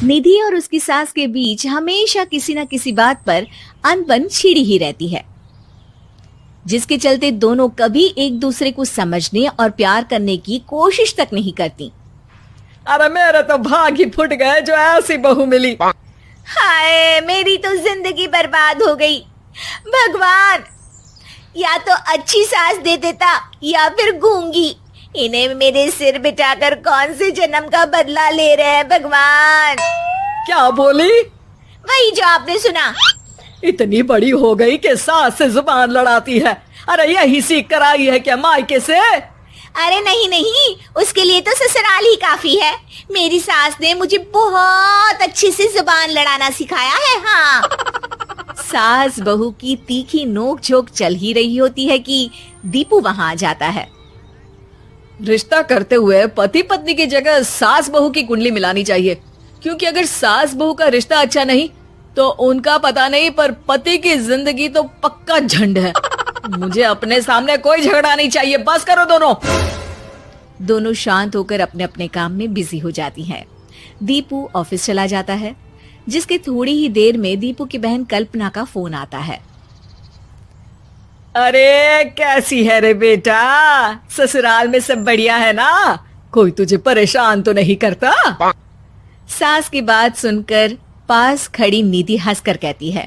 निधि और उसकी सास के बीच हमेशा किसी न किसी बात पर अनबन छिड़ी ही रहती है, जिसके चलते दोनों कभी एक दूसरे को समझने और प्यार करने की कोशिश तक नहीं करती। अरे मेरे तो भाग ही फुट गए जो ऐसी बहू मिली। हाय, मेरी तो जिंदगी बर्बाद हो गई। भगवान, या तो अच्छी सास दे देता या फिर गूंगी। इन्हें मेरे सिर बिठाकर कौन से जन्म का बदला ले रहे हैं भगवान। क्या बोली? वही जो आपने सुना। इतनी बड़ी हो गई कि सास से जुबान लड़ाती है। अरे यही सीख कर आई है क्या मायके से? अरे नहीं नहीं, उसके लिए तो ससुराल ही काफी है। मेरी सास ने मुझे बहुत अच्छे से जुबान लड़ाना सिखाया है। हाँ। सास बहू की तीखी नोक झोंक चल ही रही होती है कि दीपू वहां आ जाता है। रिश्ता करते हुए पति पत्नी की जगह सास बहू की कुंडली मिलानी चाहिए, क्योंकि अगर सास बहू का रिश्ता अच्छा नहीं तो उनका पता नहीं, पर पति की जिंदगी तो पक्का झंड है। मुझे अपने सामने कोई झगड़ा नहीं चाहिए। बस करो दोनों। दोनों शांत होकर अपने अपने काम में बिजी हो जाती हैं। दीपू ऑफिस चला जाता है, जिसके थोड़ी ही देर में दीपू की बहन कल्पना का फोन आता है। अरे कैसी है रे बेटा? ससुराल में सब बढ़िया है ना? कोई तुझे परेशान तो नहीं करता? सास की बात सुनकर पास खड़ी निधि हंसकर कहती है,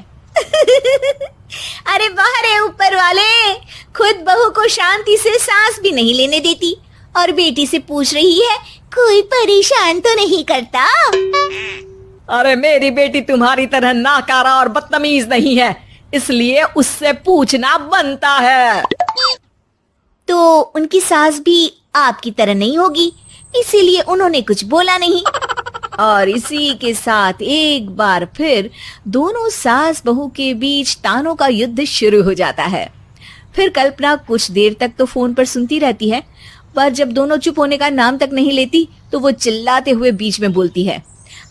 अरे बाहर है ऊपर वाले, खुद बहू को शांति से सांस भी नहीं लेने देती और बेटी से पूछ रही है कोई परेशान तो नहीं करता। अरे मेरी बेटी तुम्हारी तरह नाकारा और बदतमीज नहीं है, इसलिए उससे पूछना बनता है। तो उनकी सास भी आपकी तरह नहीं होगी, इसीलिए उन्होंने कुछ बोला नहीं। और इसी के साथ एक बार फिर दोनों सास बहू के बीच तानों का युद्ध शुरू हो जाता है। फिर कल्पना कुछ देर तक तो फोन पर सुनती रहती है, पर जब दोनों चुप होने का नाम तक नहीं लेती तो वो चिल्लाते हुए बीच में बोलती है,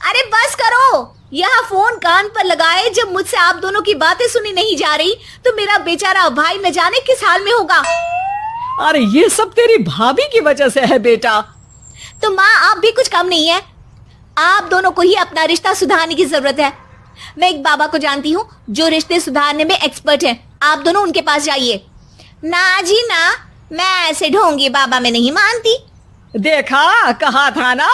अरे बस करो, यहाँ फोन कान पर लगाए जब मुझसे आप दोनों की बातें सुनी नहीं जा रही तो मेरा बेचारा भाई न जाने किस हाल में होगा। अरे ये सब तेरी भाभी की वजह से है बेटा। तो माँ, आप भी कुछ कम नहीं है। आप दोनों को ही अपना रिश्ता सुधारने की जरूरत है। मैं एक बाबा को जानती हूँ जो रिश्ते सुधारने में एक्सपर्ट हैं। आप दोनों उनके पास जाइए। ना जी ना, मैं ऐसे ढोंगी बाबा में नहीं मानती। देखा, कहा था ना।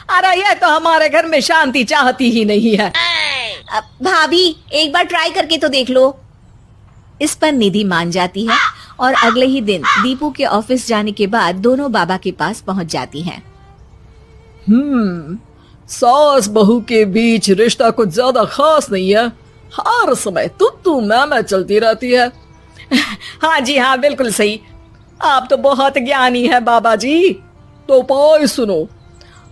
अरे ये तो हमारे घर में शांति चाहती ही नहीं है। भाभी, एक बार ट्राई करके तो देख लो। इस पर निधि मान जाती है और अगले ही दिन दीपू के ऑफिस जाने के बाद दोनों बाबा के पास पहुंच जाती हैं। सास बहू के बीच रिश्ता कुछ ज्यादा खास नहीं है। हर समय तू मैं चलती रहती है। हाँ जी हाँ, बिल्कुल सही। आप तो बहुत ज्ञानी है बाबा जी। तो उपाय सुनो।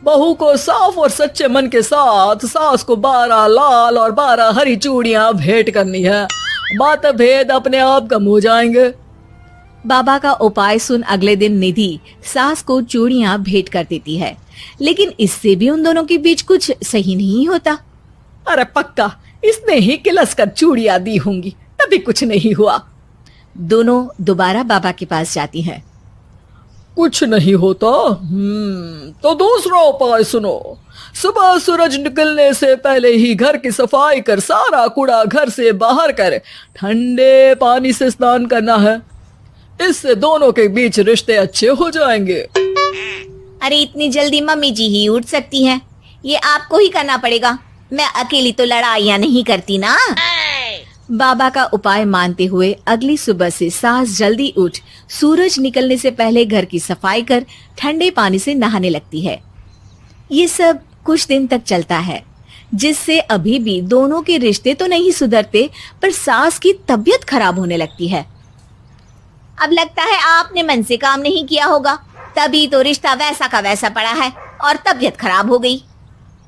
बहू को साफ और सच्चे मन के साथ सास को 12 लाल और 12 हरी चूड़ियां भेंट करनी है। मतभेद अपने आप कम हो जाएंगे। बाबा का उपाय सुन अगले दिन निधि सास को चूड़ियां भेंट कर देती है, लेकिन इससे भी उन दोनों के बीच कुछ सही नहीं होता। अरे पक्का इसने ही किलस कर चूड़ियां दी होंगी, तभी कुछ नहीं हुआ। दोनों दोबारा बाबा के पास जाती हैं। कुछ नहीं होता। तो दूसरा उपाय सुनो। सुबह सूरज निकलने से पहले ही घर की सफाई कर सारा कूड़ा घर से बाहर कर ठंडे पानी से स्नान करना है। इससे दोनों के बीच रिश्ते अच्छे हो जाएंगे। अरे इतनी जल्दी मम्मी जी ही उठ सकती हैं? ये आपको ही करना पड़ेगा। मैं अकेली तो लड़ाइयाँ नहीं करती ना। बाबा का उपाय मानते हुए अगली सुबह से सास जल्दी उठ सूरज निकलने से पहले घर की सफाई कर ठंडे पानी से नहाने लगती है। ये सब कुछ दिन तक चलता है, जिससे अभी भी दोनों के रिश्ते तो नहीं सुधरते, पर सास की तबीयत खराब होने लगती है। अब लगता है आपने मन से काम नहीं किया होगा, तभी तो रिश्ता वैसा का वैसा पड़ा है और तबीयत खराब हो गई।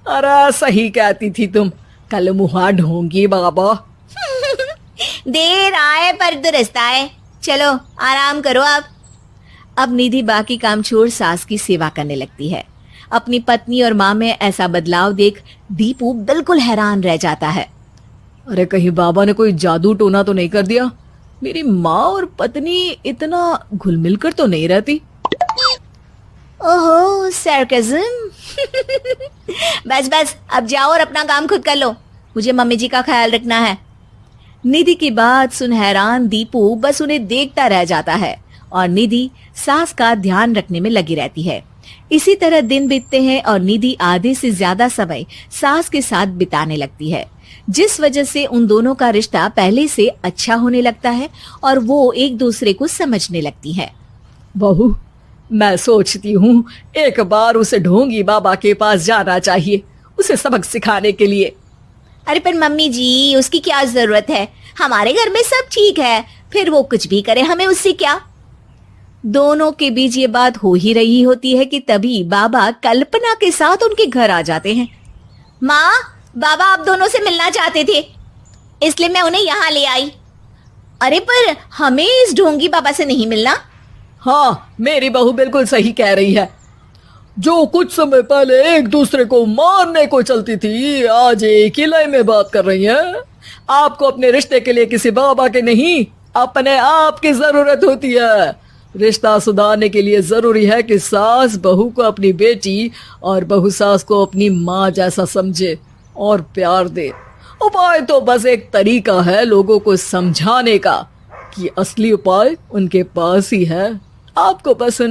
अरे सही कहती थी तुम। कल मुहा ढोंगी बाबा। देर आए पर दुरुस्त आए। चलो आराम करो आप। अब निधि बाकी काम छोड़ सास की सेवा करने लगती है। अपनी पत्नी और माँ में ऐसा बदलाव देख दीपू बिल्कुल हैरान रह जाता है। अरे कहीं बाबा ने कोई जादू टोना तो नहीं कर दिया? मेरी माँ और पत्नी इतना घुल मिल कर तो नहीं रहती। ओहो सरकज़म। बस बस अब जाओ और अपना काम खुद कर लो, मुझे मम्मी जी का ख्याल रखना है। निधि की बात सुन हैरान दीपू बस उन्हें देखता रह जाता है और निधि सास का ध्यान रखने में लगी रहती है। इसी तरह दिन बीतते हैं और निधि आधे से ज्यादा समय सास के साथ बिताने लगती है, जिस वजह से उन दोनों का रिश्ता पहले से अच्छा होने लगता है और वो एक दूसरे को समझने लगती है। बहू, मैं सोचती हूँ एक बार उसे ढोंगी बाबा के पास जाना चाहिए, उसे सबक सिखाने के लिए। अरे पर मम्मी जी, उसकी क्या जरूरत है, हमारे घर में सब ठीक है, फिर वो कुछ भी करे हमें उससे क्या। दोनों के बीच ये बात हो ही रही होती है कि तभी बाबा कल्पना के साथ उनके घर आ जाते हैं। माँ, बाबा आप दोनों से मिलना चाहते थे, इसलिए मैं उन्हें यहाँ ले आई। अरे पर हमें इस ढोंगी बाबा से नहीं मिलना। हाँ, मेरी बहू बिल्कुल सही कह रही है। जो कुछ समय पहले एक दूसरे को मारने को चलती थी, आज एक ही लय में बात कर रही है। आपको अपने रिश्ते के लिए किसी बाबा के नहीं, अपने आप की जरूरत होती है। रिश्ता सुधारने के लिए जरूरी है कि सास बहू को अपनी बेटी और बहू सास को अपनी माँ जैसा समझे और प्यार दे। उपाय तो बस एक तरीका है लोगों को समझाने का कि असली उपाय उनके पास ही है, आपको बस उन्हें